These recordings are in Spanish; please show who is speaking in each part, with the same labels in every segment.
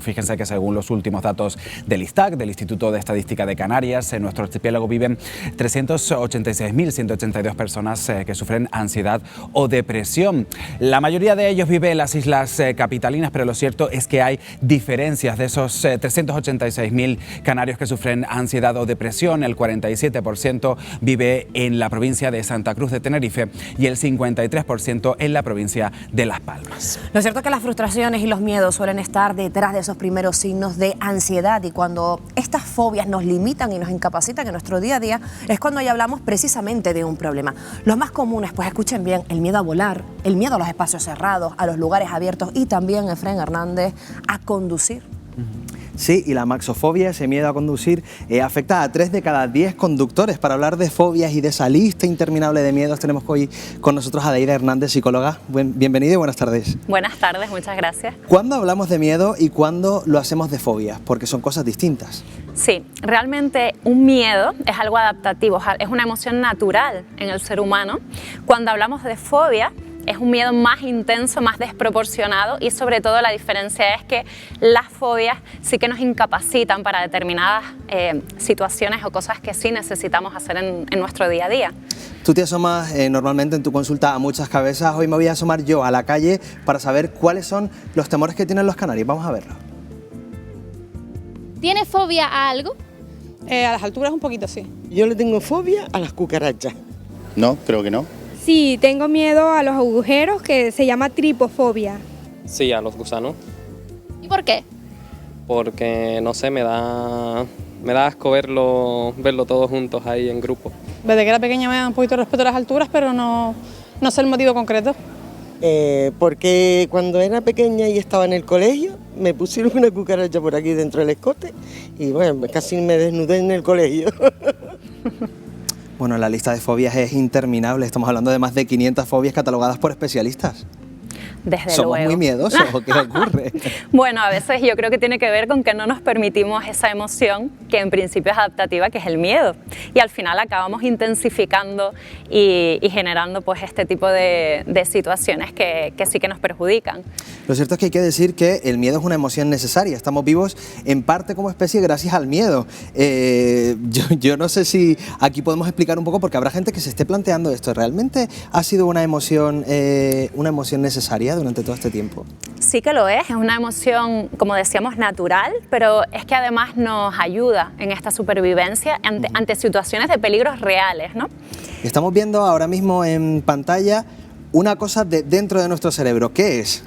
Speaker 1: Fíjense que según los últimos datos del ISTAC, del Instituto de Estadística de Canarias, en nuestro archipiélago viven 386.182 personas que sufren ansiedad o depresión. La mayoría de ellos vive en las islas capitalinas, pero lo cierto es que hay diferencias. De esos 386.000 canarios que sufren ansiedad o depresión, el 47% vive en la provincia de Santa Cruz de Tenerife y el 53% en la provincia de Las Palmas.
Speaker 2: Lo cierto es que las frustraciones y los miedos suelen estar detrás de esos primeros signos de ansiedad, y cuando estas fobias nos limitan y nos incapacitan en nuestro día a día es cuando ya hablamos precisamente de un problema. Los más comunes, pues escuchen bien: el miedo a volar, el miedo a los espacios cerrados, a los lugares abiertos y también, Efrén Hernández, a conducir.
Speaker 3: Sí, y la maxofobia, ese miedo a conducir, afecta a 3 de cada 10 conductores. Para hablar de fobias y de esa lista interminable de miedos, tenemos hoy con nosotros a Adeida Hernández, psicóloga. Bienvenida y buenas tardes.
Speaker 4: Buenas tardes, muchas gracias.
Speaker 3: ¿Cuándo hablamos de miedo y cuándo lo hacemos de fobias? Porque son cosas distintas.
Speaker 4: Sí, realmente un miedo es algo adaptativo, es una emoción natural en el ser humano. Cuando hablamos de fobia, es un miedo más intenso, más desproporcionado, y sobre todo la diferencia es que las fobias sí que nos incapacitan para determinadas situaciones o cosas que sí necesitamos hacer en nuestro día a día.
Speaker 3: Tú te asomas normalmente en tu consulta a muchas cabezas. Hoy me voy a asomar yo a la calle para saber cuáles son los temores que tienen los canarios. Vamos a verlo.
Speaker 5: ¿Tienes fobia a algo?
Speaker 6: A las alturas un poquito, sí.
Speaker 7: Yo le tengo fobia a las cucarachas.
Speaker 8: No, creo que no.
Speaker 9: Sí, tengo miedo a los agujeros, que se llama tripofobia.
Speaker 10: Sí, a los gusanos.
Speaker 5: ¿Y por qué?
Speaker 10: Porque, no sé, me da asco verlo todos juntos ahí en grupo.
Speaker 6: Desde que era pequeña me da un poquito de respeto a las alturas, pero no sé el motivo concreto.
Speaker 7: Porque cuando era pequeña y estaba en el colegio, me pusieron una cucaracha por aquí dentro del escote y bueno, casi me desnudé en el colegio.
Speaker 3: Bueno, la lista de fobias es interminable. Estamos hablando de más de 500 fobias catalogadas por especialistas.
Speaker 4: Desde
Speaker 3: ¿Somos
Speaker 4: luego.
Speaker 3: muy miedosos o qué ocurre?
Speaker 4: Bueno, a veces yo creo que tiene que ver con que no nos permitimos esa emoción que en principio es adaptativa, que es el miedo. Y al final acabamos intensificando y generando pues este tipo de situaciones que sí que nos perjudican.
Speaker 3: Lo cierto es que hay que decir que el miedo es una emoción necesaria. Estamos vivos en parte como especie gracias al miedo. Yo no sé si aquí podemos explicar un poco, porque habrá gente que se esté planteando esto. ¿Realmente ha sido una emoción necesaria durante todo este tiempo?
Speaker 4: Sí que lo es una emoción, como decíamos, natural, pero es que además nos ayuda en esta supervivencia ante situaciones de peligros reales, ¿no?
Speaker 3: Estamos viendo ahora mismo en pantalla una cosa dentro de nuestro cerebro. ¿Qué es?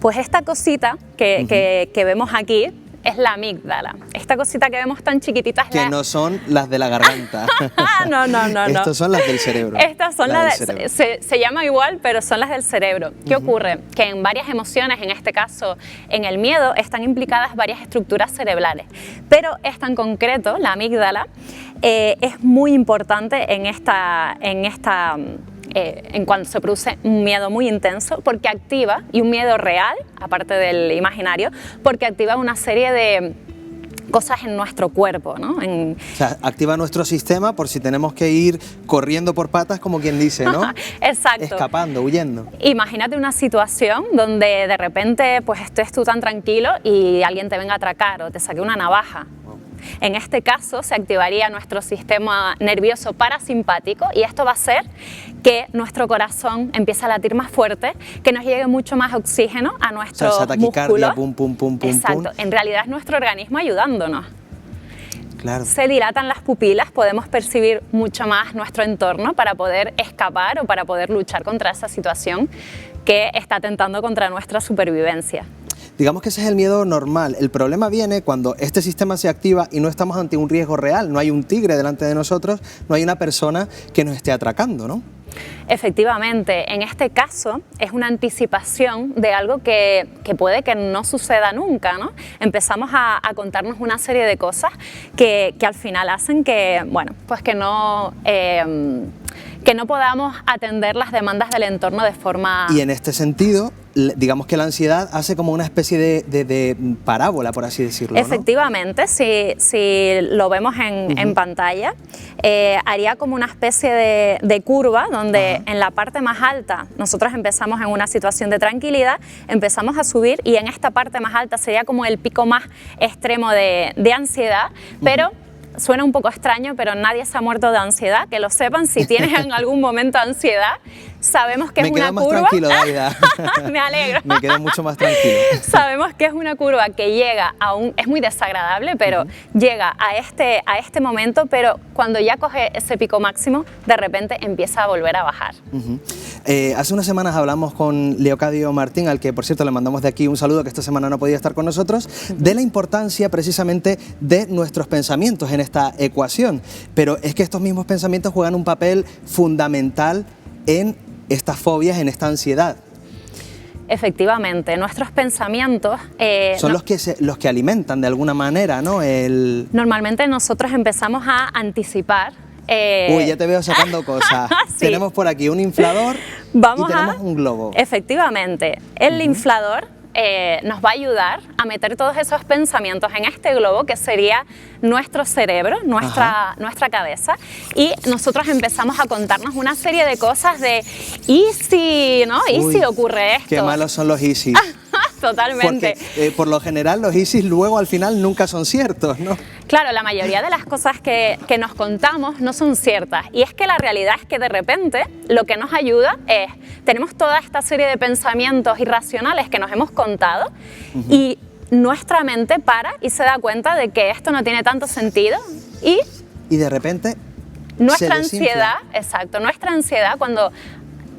Speaker 4: Pues esta cosita que vemos aquí es la amígdala. Esta cosita que vemos tan chiquitita es
Speaker 3: que no son las de la garganta.
Speaker 4: No.
Speaker 3: Estas son las del cerebro.
Speaker 4: Estas son se llama igual, pero son las del cerebro. ¿Qué ocurre? Que en varias emociones, en este caso en el miedo, están implicadas varias estructuras cerebrales. Pero esta en concreto, la amígdala, es muy importante en cuando se produce un miedo muy intenso, porque activa, y un miedo real, aparte del imaginario, porque activa una serie de cosas en nuestro cuerpo, ¿no?
Speaker 3: O sea, activa nuestro sistema por si tenemos que ir corriendo por patas, como quien dice, ¿no?
Speaker 4: Exacto.
Speaker 3: Escapando, huyendo.
Speaker 4: Imagínate una situación donde de repente pues estés tú tan tranquilo y alguien te venga a atracar o te saque una navaja. En este caso se activaría nuestro sistema nervioso parasimpático, y esto va a hacer que nuestro corazón empiece a latir más fuerte, que nos llegue mucho más oxígeno a nuestro
Speaker 3: esa taquicardia,
Speaker 4: músculo.
Speaker 3: pum, pum, pum, pum.
Speaker 4: Exacto, en realidad es nuestro organismo ayudándonos.
Speaker 3: Claro.
Speaker 4: Se dilatan las pupilas, podemos percibir mucho más nuestro entorno para poder escapar o para poder luchar contra esa situación que está atentando contra nuestra supervivencia.
Speaker 3: Digamos que ese es el miedo normal. El problema viene cuando este sistema se activa y no estamos ante un riesgo real. No hay un tigre delante de nosotros, no hay una persona que nos esté atracando, ¿no?
Speaker 4: Efectivamente, en este caso es una anticipación de algo que puede que no suceda nunca, ¿no? Empezamos a contarnos una serie de cosas que al final hacen que, bueno, pues que no podamos atender las demandas del entorno de forma...
Speaker 3: Y en este sentido, digamos que la ansiedad hace como una especie de parábola, por así decirlo, ¿no?
Speaker 4: Efectivamente, si lo vemos en pantalla, haría como una especie de curva donde en la parte más alta nosotros empezamos en una situación de tranquilidad, empezamos a subir y en esta parte más alta sería como el pico más extremo de ansiedad, pero suena un poco extraño, pero nadie se ha muerto de ansiedad, que lo sepan, si tienes en algún momento ansiedad, sabemos que es una curva.
Speaker 3: Me quedo más tranquilo, Daida.
Speaker 4: Me alegro.
Speaker 3: Me quedo mucho más tranquilo.
Speaker 4: Sabemos que es una curva que llega es muy desagradable, pero llega a este momento, pero cuando ya coge ese pico máximo, de repente empieza a volver a bajar.
Speaker 3: Hace unas semanas hablamos con Leocadio Martín, al que por cierto le mandamos de aquí un saludo, que esta semana no podía estar con nosotros, de la importancia precisamente de nuestros pensamientos en esta ecuación. Pero es que estos mismos pensamientos juegan un papel fundamental en estas fobias, en esta ansiedad.
Speaker 4: Efectivamente, nuestros pensamientos...
Speaker 3: son los que alimentan de alguna manera, ¿no?
Speaker 4: Normalmente nosotros empezamos a anticipar.
Speaker 3: Uy, ya te veo sacando cosas. Sí. Tenemos por aquí un inflador y tenemos un globo.
Speaker 4: Efectivamente, el inflador nos va a ayudar a meter todos esos pensamientos en este globo, que sería nuestro cerebro, nuestra cabeza, y nosotros empezamos a contarnos una serie de cosas de ¿y si, no? ¿Y si ocurre esto?
Speaker 3: Qué malos son los ISIS.
Speaker 4: Totalmente.
Speaker 3: Porque por lo general los ISIS luego al final nunca son ciertos, ¿no?
Speaker 4: Claro, la mayoría de las cosas que nos contamos no son ciertas, y es que la realidad es que de repente lo que nos ayuda es, tenemos toda esta serie de pensamientos irracionales que nos hemos contado y nuestra mente para y se da cuenta de que esto no tiene tanto sentido y
Speaker 3: de repente
Speaker 4: nuestra ansiedad, exacto, nuestra ansiedad cuando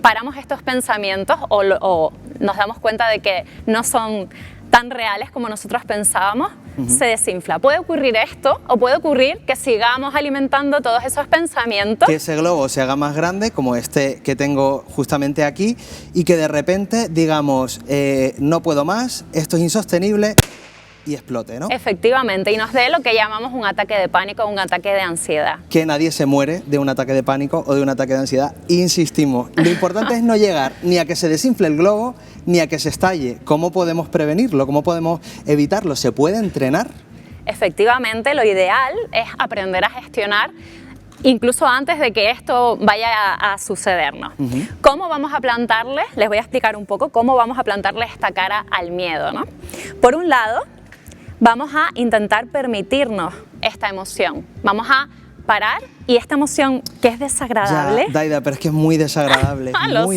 Speaker 4: paramos estos pensamientos o nos damos cuenta de que no son tan reales como nosotros pensábamos, se desinfla. Puede ocurrir esto o puede ocurrir que sigamos alimentando todos esos pensamientos.
Speaker 3: Que ese globo se haga más grande, como este que tengo justamente aquí, y que de repente digamos, no puedo más, esto es insostenible, y explote, ¿no?
Speaker 4: Efectivamente, y nos dé lo que llamamos un ataque de pánico o un ataque de ansiedad.
Speaker 3: Que nadie se muere de un ataque de pánico o de un ataque de ansiedad, insistimos. Lo importante es no llegar ni a que se desinfle el globo, ni a que se estalle. ¿Cómo podemos prevenirlo? ¿Cómo podemos evitarlo? ¿Se puede entrenar?
Speaker 4: Efectivamente, lo ideal es aprender a gestionar incluso antes de que esto vaya a sucedernos. ¿Cómo vamos a plantarle? Les voy a explicar un poco cómo vamos a plantarle esta cara al miedo, ¿no? Por un lado, vamos a intentar permitirnos esta emoción. Vamos a parar y esta emoción que es desagradable...
Speaker 3: Ya, Daida, pero es que es muy desagradable,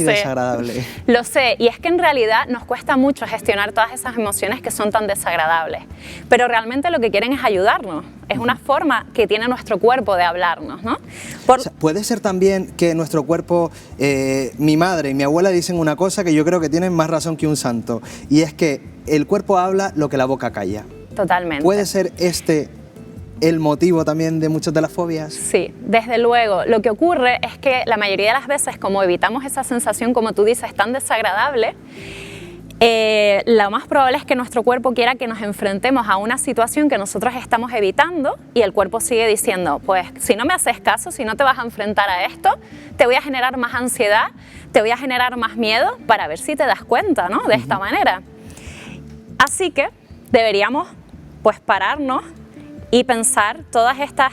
Speaker 3: desagradable.
Speaker 4: Lo sé, y es que en realidad nos cuesta mucho gestionar todas esas emociones que son tan desagradables. Pero realmente lo que quieren es ayudarnos. Es una forma que tiene nuestro cuerpo de hablarnos, ¿no?
Speaker 3: O sea, puede ser también que nuestro cuerpo, mi madre y mi abuela dicen una cosa que yo creo que tienen más razón que un santo, y es que el cuerpo habla lo que la boca calla.
Speaker 4: Totalmente.
Speaker 3: ¿Puede ser este el motivo también de muchas de las fobias?
Speaker 4: Sí, desde luego. Lo que ocurre es que la mayoría de las veces, como evitamos esa sensación, como tú dices, tan desagradable, lo más probable es que nuestro cuerpo quiera que nos enfrentemos a una situación que nosotros estamos evitando y el cuerpo sigue diciendo, pues si no me haces caso, si no te vas a enfrentar a esto, te voy a generar más ansiedad, te voy a generar más miedo para ver si te das cuenta, ¿no? De esta manera. Así que deberíamos pues pararnos y pensar todas estas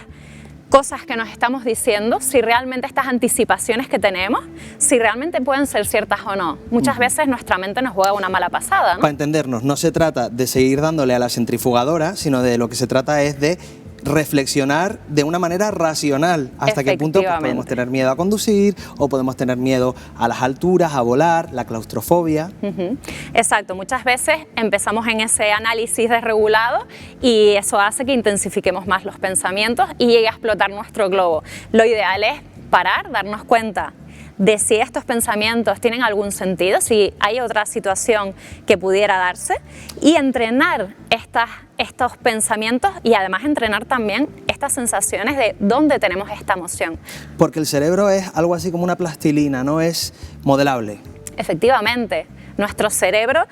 Speaker 4: cosas que nos estamos diciendo, si realmente estas anticipaciones que tenemos, si realmente pueden ser ciertas o no. Muchas veces nuestra mente nos juega una mala pasada, ¿no?
Speaker 3: Para entendernos, no se trata de seguir dándole a la centrifugadora, sino de lo que se trata es de reflexionar de una manera racional hasta qué punto pues, podemos tener miedo a conducir o podemos tener miedo a las alturas, a volar, la claustrofobia.
Speaker 4: Exacto, muchas veces empezamos en ese análisis desregulado y eso hace que intensifiquemos más los pensamientos y llegue a explotar nuestro globo. Lo ideal es parar, darnos cuenta de si estos pensamientos tienen algún sentido, si hay otra situación que pudiera darse, y entrenar estos pensamientos y además entrenar también estas sensaciones de dónde tenemos esta emoción.
Speaker 3: Porque el cerebro es algo así como una plastilina, no es modelable.
Speaker 4: Efectivamente, nuestro cerebro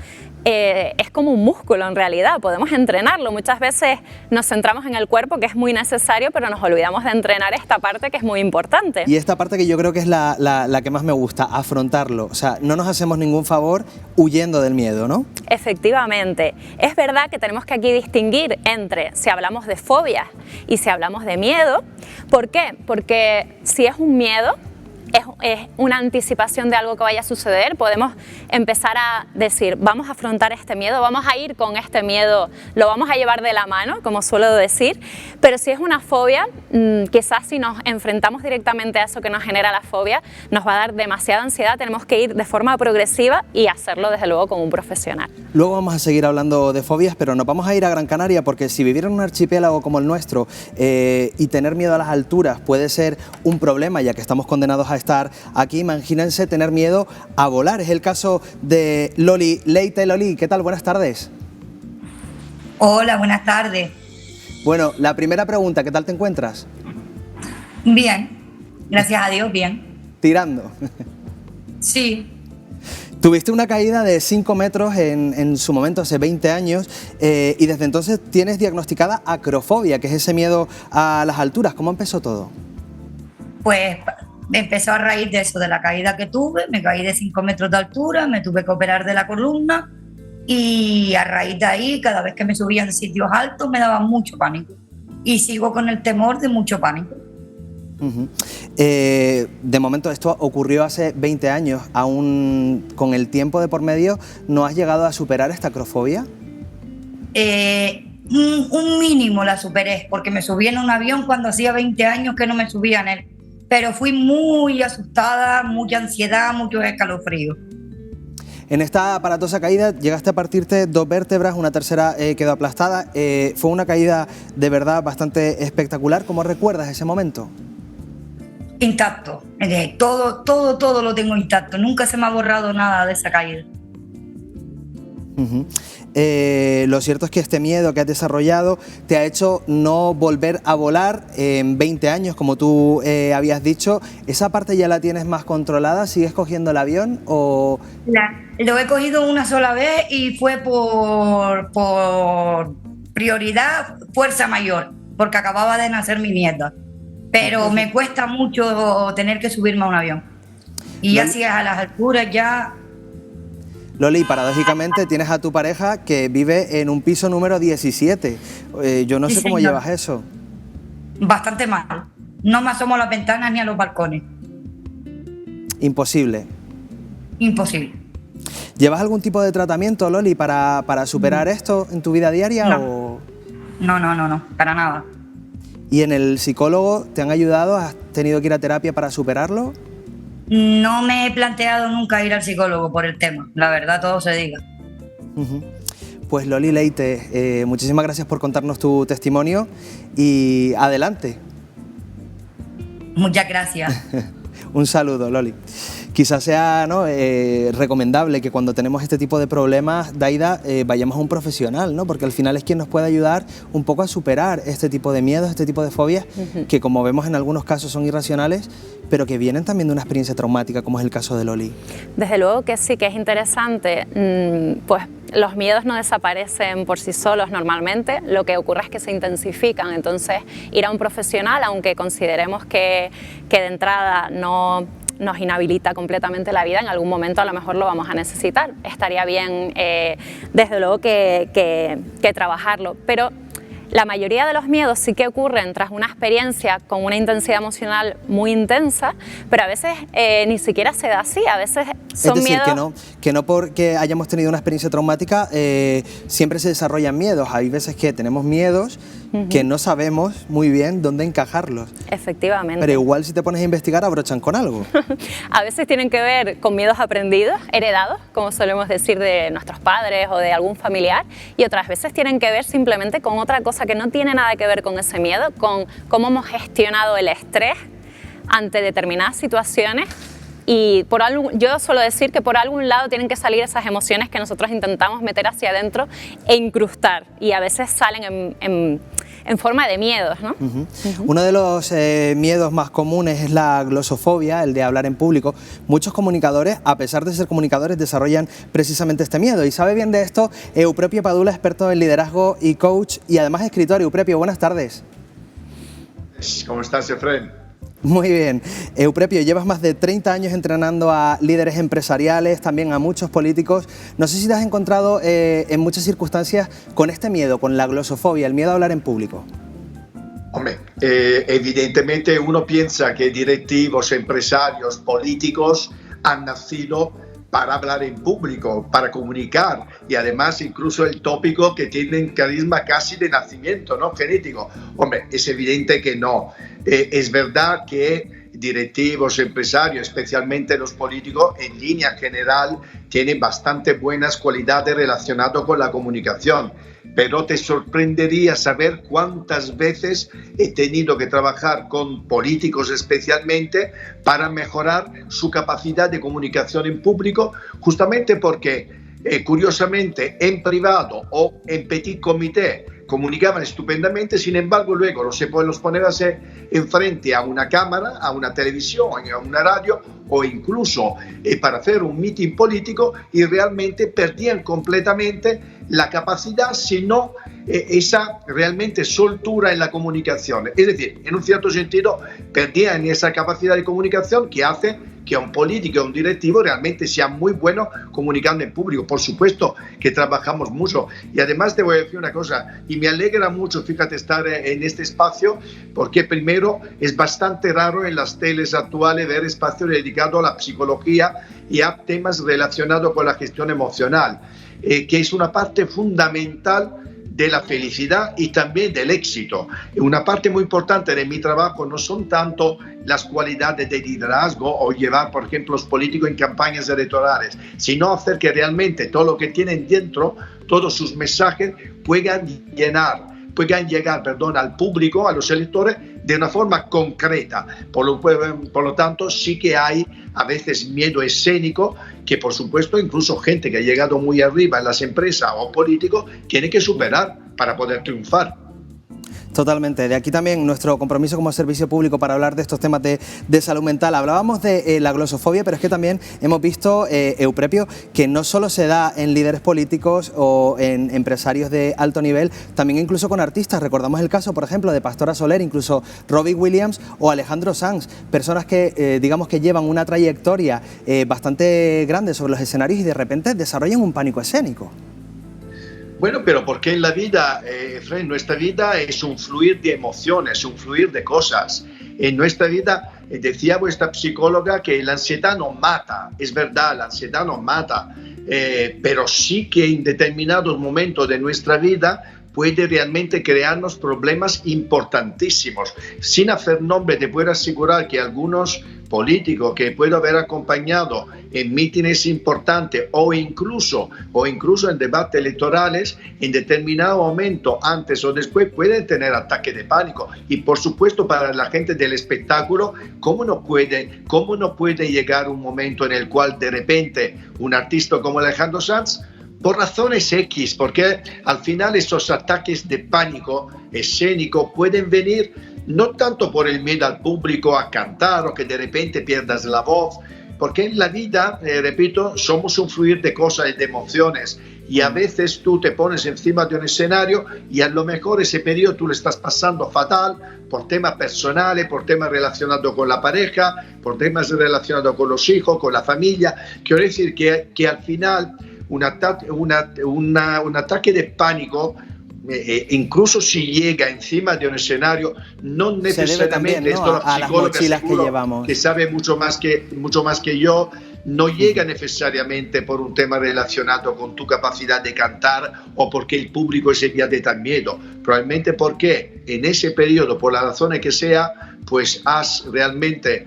Speaker 4: es como un músculo en realidad, podemos entrenarlo. Muchas veces nos centramos en el cuerpo, que es muy necesario, pero nos olvidamos de entrenar esta parte que es muy importante.
Speaker 3: Y esta parte que yo creo que es la que más me gusta, afrontarlo. O sea, no nos hacemos ningún favor huyendo del miedo, ¿no?
Speaker 4: Efectivamente. Es verdad que tenemos que aquí distinguir entre si hablamos de fobias y si hablamos de miedo. ¿Por qué? Porque si es un miedo, es una anticipación de algo que vaya a suceder, podemos empezar a decir, vamos a afrontar este miedo, vamos a ir con este miedo, lo vamos a llevar de la mano, como suelo decir, pero si es una fobia, quizás si nos enfrentamos directamente a eso que nos genera la fobia, nos va a dar demasiada ansiedad, tenemos que ir de forma progresiva y hacerlo desde luego con un profesional.
Speaker 3: Luego vamos a seguir hablando de fobias, pero nos vamos a ir a Gran Canaria porque si vivir en un archipiélago como el nuestro y tener miedo a las alturas puede ser un problema, ya que estamos condenados a estar aquí, imagínense tener miedo a volar. Es el caso de Loli Leite. Loli, ¿qué tal? Buenas tardes.
Speaker 8: Hola, buenas tardes.
Speaker 3: Bueno, la primera pregunta, ¿qué tal te encuentras?
Speaker 8: Bien, gracias a Dios, bien.
Speaker 3: Tirando.
Speaker 8: Sí.
Speaker 3: Tuviste una caída de 5 metros en su momento, hace 20 años, y desde entonces tienes diagnosticada acrofobia, que es ese miedo a las alturas. ¿Cómo empezó todo?
Speaker 8: Pues empezó a raíz de eso, de la caída que tuve. Me caí de 5 metros de altura, me tuve que operar de la columna y a raíz de ahí, cada vez que me subía en sitios altos me daba mucho pánico y sigo con el temor de mucho pánico.
Speaker 3: De momento esto ocurrió hace 20 años, aún con el tiempo de por medio, ¿no has llegado a superar esta acrofobia?
Speaker 8: Un mínimo la superé, porque me subí en un avión cuando hacía 20 años que no me subía en él, pero fui muy asustada, mucha ansiedad, mucho escalofrío.
Speaker 3: En esta aparatosa caída llegaste a partirte 2 vértebras, una tercera quedó aplastada. Fue una caída de verdad bastante espectacular. ¿Cómo recuerdas ese momento?
Speaker 8: Intacto, todo lo tengo intacto, nunca se me ha borrado nada de esa caída.
Speaker 3: Lo cierto es que este miedo que has desarrollado te ha hecho no volver a volar en 20 años, como tú habías dicho. ¿Esa parte ya la tienes más controlada? ¿Sigues cogiendo el avión o...?
Speaker 8: Lo he cogido una sola vez y fue por prioridad, fuerza mayor, porque acababa de nacer mi nieta. Pero me cuesta mucho tener que subirme a un avión. Y ya si es a las alturas ya...
Speaker 3: Loli, paradójicamente tienes a tu pareja que vive en un piso número 17. Yo no sé cómo llevas eso.
Speaker 8: Bastante mal. No me asomo a las ventanas ni a los balcones.
Speaker 3: Imposible.
Speaker 8: Imposible.
Speaker 3: ¿Llevas algún tipo de tratamiento, Loli, para superar esto en tu vida diaria?
Speaker 8: No. No, para nada.
Speaker 3: ¿Y en el psicólogo te han ayudado? ¿Has tenido que ir a terapia para superarlo?
Speaker 8: No me he planteado nunca ir al psicólogo por el tema, la verdad todo se diga.
Speaker 3: Pues Loli Leite, muchísimas gracias por contarnos tu testimonio y adelante.
Speaker 8: Muchas gracias.
Speaker 3: Un saludo, Loli. Quizás sea recomendable que cuando tenemos este tipo de problemas, Daida, vayamos a un profesional, ¿no? Porque al final es quien nos puede ayudar un poco a superar este tipo de miedos, este tipo de fobias, que como vemos en algunos casos son irracionales, pero que vienen también de una experiencia traumática, como es el caso de Loli.
Speaker 4: Desde luego que sí, que es interesante, pues los miedos no desaparecen por sí solos normalmente, lo que ocurre es que se intensifican, entonces ir a un profesional, aunque consideremos que de entrada no nos inhabilita completamente la vida, en algún momento a lo mejor lo vamos a necesitar. Estaría bien, desde luego, que trabajarlo, pero la mayoría de los miedos sí que ocurren tras una experiencia con una intensidad emocional muy intensa, pero a veces ni siquiera se da así, a veces son miedos...
Speaker 3: Es decir, que no porque hayamos tenido una experiencia traumática siempre se desarrollan miedos. Hay veces que tenemos miedos que no sabemos muy bien dónde encajarlos.
Speaker 4: Efectivamente.
Speaker 3: Pero igual si te pones a investigar abrochan con algo.
Speaker 4: A veces tienen que ver con miedos aprendidos, heredados, como solemos decir de nuestros padres o de algún familiar, y otras veces tienen que ver simplemente con otra cosa que no tiene nada que ver con ese miedo, con cómo hemos gestionado el estrés ante determinadas situaciones. Y yo suelo decir que por algún lado tienen que salir esas emociones que nosotros intentamos meter hacia adentro e incrustar, y a veces salen en en forma de miedos, ¿no?
Speaker 3: Uno de los miedos más comunes es la glosofobia, el de hablar en público. Muchos comunicadores, a pesar de ser comunicadores, desarrollan precisamente este miedo. Y sabe bien de esto Euprepio Padula, experto en liderazgo y coach y además escritor. Euprepio, buenas tardes.
Speaker 11: ¿Cómo estás, Efraín?
Speaker 3: Muy bien. Euprepio, llevas más de 30 años entrenando a líderes empresariales, también a muchos políticos. No sé si te has encontrado en muchas circunstancias con este miedo, con la glosofobia, el miedo a hablar en público.
Speaker 11: Hombre, evidentemente uno piensa que directivos, empresarios, políticos han nacido para hablar en público, para comunicar, y además incluso el tópico que tienen carisma casi de nacimiento, ¿no? Genético. Hombre, es evidente que no. Es verdad que directivos, empresarios, especialmente los políticos, en línea general, tienen bastante buenas cualidades relacionadas con la comunicación. Pero te sorprendería saber cuántas veces he tenido que trabajar con políticos especialmente para mejorar su capacidad de comunicación en público, justamente porque, curiosamente, en privado o en petit comité comunicaban estupendamente, sin embargo luego los ponías enfrente a una cámara, a una televisión, a una radio o incluso para hacer un meeting político y realmente perdían completamente la capacidad, sino esa realmente soltura en la comunicación. Es decir, en un cierto sentido perdían esa capacidad de comunicación que hace que un político o un directivo realmente sea muy bueno comunicando en público. Por supuesto que trabajamos mucho y además te voy a decir una cosa, y me alegra mucho, fíjate, estar en este espacio, porque primero es bastante raro en las teles actuales ver espacios dedicados a la psicología y a temas relacionados con la gestión emocional, que es una parte fundamental de la felicidad y también del éxito. Una parte muy importante de mi trabajo no son tanto las cualidades de liderazgo o llevar, por ejemplo, los políticos en campañas electorales, sino hacer que realmente todo lo que tienen dentro, todos sus mensajes puedan llegar al público, a los electores, de una forma concreta. Por lo tanto, sí que hay a veces miedo escénico que, por supuesto, incluso gente que ha llegado muy arriba en las empresas o políticos tiene que superar para poder triunfar.
Speaker 3: Totalmente. De aquí también nuestro compromiso como servicio público para hablar de estos temas de salud mental. Hablábamos de la glosofobia, pero es que también hemos visto, Euprepio, que no solo se da en líderes políticos o en empresarios de alto nivel, también incluso con artistas. Recordamos el caso, por ejemplo, de Pastora Soler, incluso Robbie Williams o Alejandro Sanz, personas que, digamos, que llevan una trayectoria bastante grande sobre los escenarios y de repente desarrollan un pánico escénico.
Speaker 11: Bueno, pero porque en la vida, Efraín, nuestra vida es un fluir de emociones, un fluir de cosas. En nuestra vida, decía vuestra psicóloga que la ansiedad nos mata. Es verdad, la ansiedad nos mata, pero sí que en determinados momentos de nuestra vida puede realmente crearnos problemas importantísimos. Sin hacer nombre, te puedo asegurar que algunos políticos que puedo haber acompañado en mítines importantes o incluso en debates electorales, en determinado momento, antes o después, pueden tener ataques de pánico. Y por supuesto, para la gente del espectáculo, ¿cómo no puede llegar un momento en el cual de repente un artista como Alejandro Sanz, por razones X, porque al final esos ataques de pánico escénico pueden venir no tanto por el miedo al público a cantar o que de repente pierdas la voz, porque en la vida, repito, somos un fluir de cosas y de emociones, y a veces tú te pones encima de un escenario y a lo mejor ese periodo tú lo estás pasando fatal por temas personales, por temas relacionados con la pareja, por temas relacionados con los hijos, con la familia. Quiero decir que al final un ataque de pánico, incluso si llega encima de un escenario, no necesariamente
Speaker 3: también, ¿no?
Speaker 11: Esto
Speaker 3: a las mochilas que llevamos,
Speaker 11: que sabe mucho más que yo, no llega necesariamente por un tema relacionado con tu capacidad de cantar o porque el público ese día te da miedo, probablemente porque en ese periodo, por la razón que sea, pues has realmente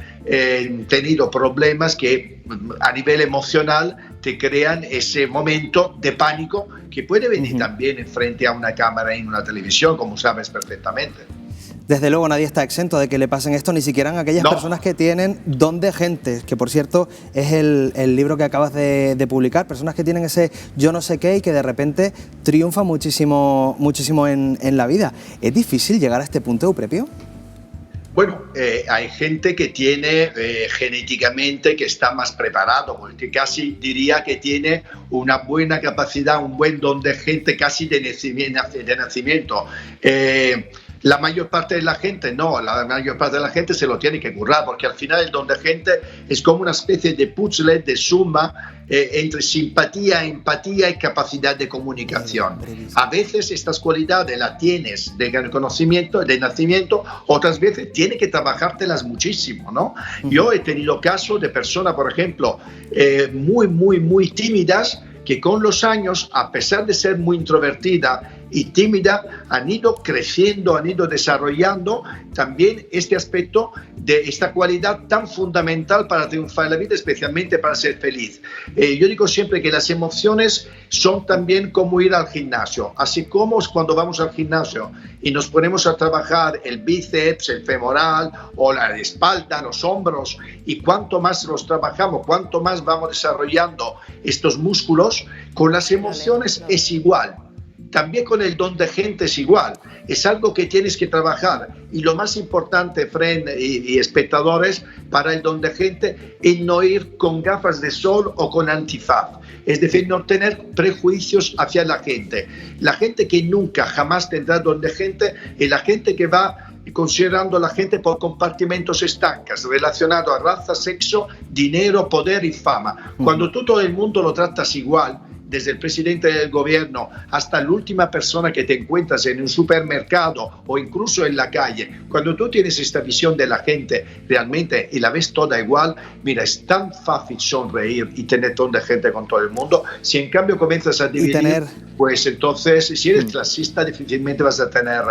Speaker 11: tenido problemas que a nivel emocional te crean ese momento de pánico que puede venir también en frente a una cámara en una televisión, como sabes perfectamente.
Speaker 3: desde luego nadie está exento de que le pasen esto, ni siquiera aquellas personas que tienen don de gente, que por cierto es el libro que acabas de publicar, personas que tienen ese yo no sé qué y que de repente triunfa muchísimo en la vida. ¿Es difícil llegar a este punto, Euprepio?
Speaker 11: Bueno, hay gente que tiene genéticamente que está más preparado, porque casi diría que tiene una buena capacidad, un buen don de gente casi de nacimiento. La mayor parte de la gente no, la mayor parte de la gente se lo tiene que currar, porque al final el don de gente es como una especie de puzzle, de suma entre simpatía, empatía y capacidad de comunicación. A veces estas cualidades las tienes de conocimiento, de nacimiento, otras veces tienes que trabajártelas muchísimo, ¿no? Yo he tenido casos de personas, por ejemplo, muy tímidas, que con los años, a pesar de ser muy introvertida y tímida, han ido creciendo, han ido desarrollando también este aspecto de esta cualidad tan fundamental para triunfar en la vida, especialmente para ser feliz. Yo digo siempre que las emociones son también como ir al gimnasio, así como cuando vamos al gimnasio y nos ponemos a trabajar el bíceps, el femoral o la espalda, los hombros, y cuanto más los trabajamos, cuanto más vamos desarrollando estos músculos, con las emociones es igual. También con el don de gente es igual, es algo que tienes que trabajar, y lo más importante, Fren y espectadores, para el don de gente es no ir con gafas de sol o con antifaz, es decir, no tener prejuicios hacia la gente que nunca jamás tendrá don de gente es la gente que va considerando a la gente por compartimentos estancos relacionados a raza, sexo, dinero, poder y fama. Cuando tú todo el mundo lo tratas igual, desde el presidente del gobierno hasta la última persona que te encuentras en un supermercado o incluso en la calle, cuando tú tienes esta visión de la gente realmente y la ves toda igual, mira, es tan fácil sonreír y tener ton de gente con todo el mundo. Si en cambio comienzas a dividir, pues entonces si eres clasista difícilmente vas a tener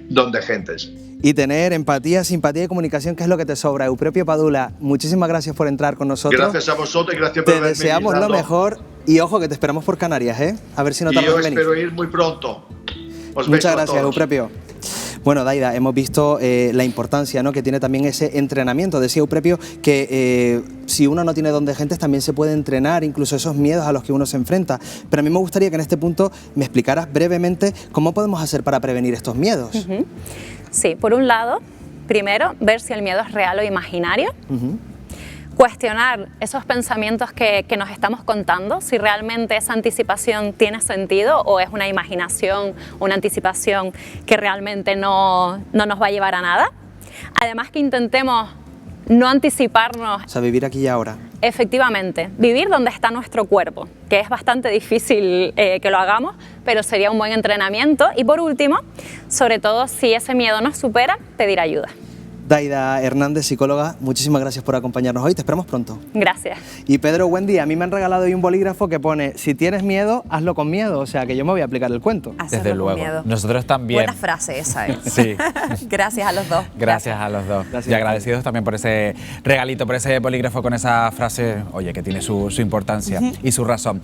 Speaker 11: don de gentes.
Speaker 3: Y tener empatía, simpatía y comunicación, que es lo que te sobra. Euprepio Padula, muchísimas gracias por entrar con nosotros.
Speaker 11: Gracias a vosotros y gracias por haberme
Speaker 3: invitado. Te deseamos lo mejor y ojo que te esperamos por Canarias, ¿eh? A ver si no tardamos en venir.
Speaker 11: Yo espero ir muy pronto.
Speaker 3: Muchas gracias, Euprepio. Bueno, Daida, hemos visto la importancia, ¿no?, que tiene también ese entrenamiento. Decía Euprepio que si uno no tiene don de gentes también se puede entrenar, incluso esos miedos a los que uno se enfrenta. Pero a mí me gustaría que en este punto me explicaras brevemente cómo podemos hacer para prevenir estos miedos.
Speaker 4: Sí, por un lado, primero, ver si el miedo es real o imaginario. Cuestionar esos pensamientos que nos estamos contando, si realmente esa anticipación tiene sentido o es una imaginación, una anticipación que realmente no nos va a llevar a nada. Además que intentemos no anticiparnos.
Speaker 3: O sea, vivir aquí y ahora.
Speaker 4: Efectivamente, vivir donde está nuestro cuerpo, que es bastante difícil que lo hagamos, pero sería un buen entrenamiento. Y por último, sobre todo si ese miedo nos supera, pedir ayuda.
Speaker 3: Daida Hernández, psicóloga, muchísimas gracias por acompañarnos hoy, te esperamos pronto.
Speaker 4: Gracias.
Speaker 3: Y Pedro, buen día. A mí me han regalado hoy un bolígrafo que pone, si tienes miedo, hazlo con miedo, o sea que yo me voy a aplicar el cuento.
Speaker 2: Hacerlo
Speaker 1: Desde luego.
Speaker 2: con miedo.
Speaker 1: Nosotros también.
Speaker 2: Buena frase esa, ¿eh?
Speaker 1: Sí.
Speaker 2: Gracias a los dos.
Speaker 1: Gracias a los dos.
Speaker 3: Gracias.
Speaker 1: Y agradecidos también por ese regalito, por ese bolígrafo con esa frase, oye, que tiene su importancia y su razón.